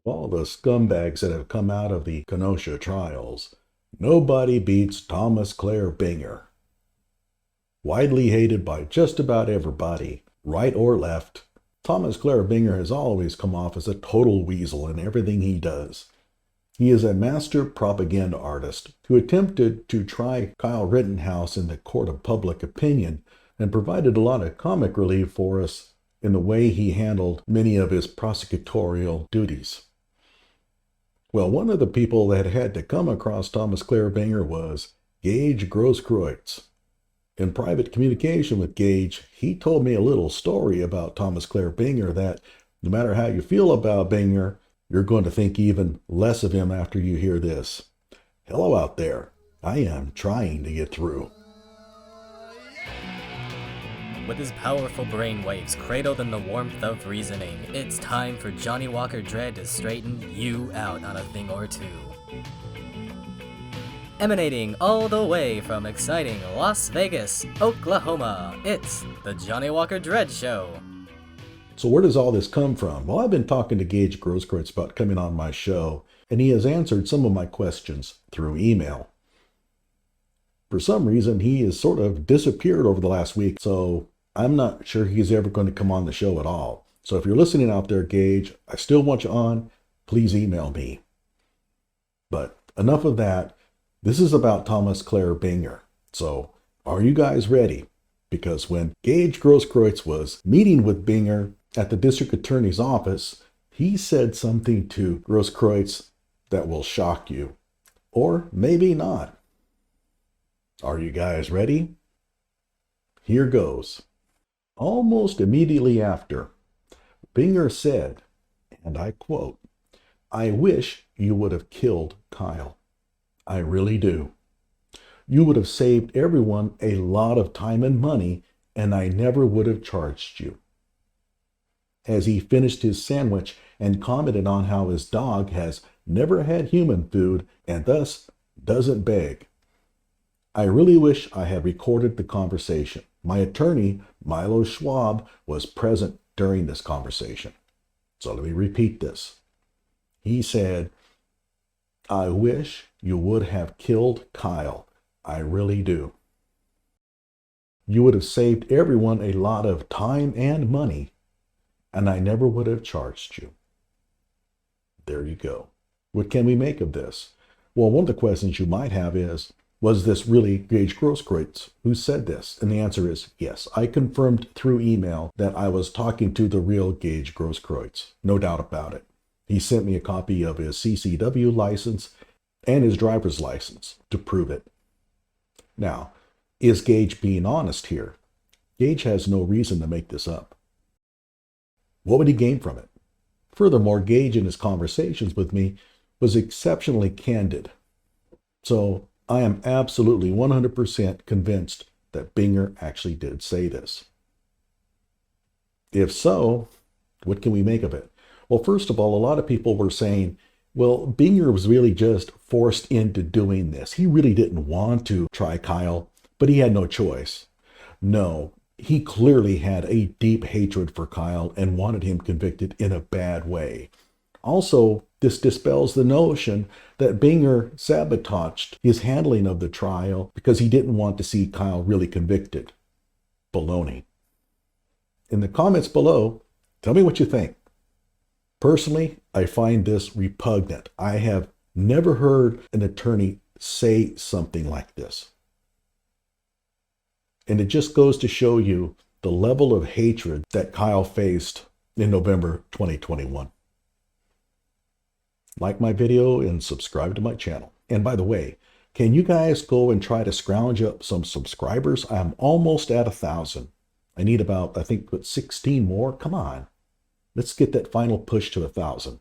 All the scumbags that have come out of the Kenosha trials, nobody beats Thomas Clair Binger. Widely hated by just about everybody, right or left, Thomas Clair Binger has always come off as a total weasel in everything he does. He is a master propaganda artist who attempted to try Kyle Rittenhouse in the court of public opinion and provided a lot of comic relief for us in the way he handled many of his prosecutorial duties. Well, one of the people that had to come across Thomas Clair Binger was Gaige Grosskreutz. In private communication with Gaige, he told me a little story about Thomas Clair Binger that no matter how you feel about Binger, you're going to think even less of him after you hear this. Hello out there. I am trying to get through. With his powerful brainwaves cradled in the warmth of reasoning, it's time for Johnny Walker Dread to straighten you out on a thing or two. Emanating all the way from exciting Las Vegas, Oklahoma, it's the Johnny Walker Dread Show. So where does all this come from? Well, I've been talking to Gaige Grosskreutz about coming on my show, and he has answered some of my questions through email. For some reason, he has sort of disappeared over the last week, so I'm not sure he's ever going to come on the show at all. So if you're listening out there, Gaige, I still want you on. Please email me. But enough of that. This is about Thomas Clair Binger. So are you guys ready? Because when Gaige Grosskreutz was meeting with Binger at the district attorney's office, he said something to Grosskreutz that will shock you. Or maybe not. Are you guys ready? Here goes. Almost immediately after, Binger said, and I quote, "I wish you would have killed Kyle. I really do. You would have saved everyone a lot of time and money, and I never would have charged you." As he finished his sandwich and commented on how his dog has never had human food and thus doesn't beg. I really wish I had recorded the conversation. My attorney, Milo Schwab, was present during this conversation. So let me repeat this. He said, "I wish you would have killed Kyle. I really do. You would have saved everyone a lot of time and money, and I never would have charged you." There you go. What can we make of this? Well, one of the questions you might have is, was this really Gaige Grosskreutz who said this? And the answer is yes. I confirmed through email that I was talking to the real Gaige Grosskreutz. No doubt about it. He sent me a copy of his CCW license and his driver's license to prove it. Now, is Gaige being honest here? Gaige has no reason to make this up. What would he gain from it? Furthermore, Gaige in his conversations with me was exceptionally candid. So I am absolutely 100% convinced that Binger actually did say this. If so, what can we make of it? Well, first of all, a lot of people were saying, well, Binger was really just forced into doing this. He really didn't want to try Kyle, but he had no choice. No, he clearly had a deep hatred for Kyle and wanted him convicted in a bad way. Also, this dispels the notion that Binger sabotaged his handling of the trial because he didn't want to see Kyle really convicted. Baloney. In the comments below, tell me what you think. Personally, I find this repugnant. I have never heard an attorney say something like this. And it just goes to show you the level of hatred that Kyle faced in November 2021. Like my video and subscribe to my channel. And by the way, can you guys go and try to scrounge up some subscribers? I'm almost at 1,000. I need about, I think, 16 more. Come on. Let's get that final push to 1,000.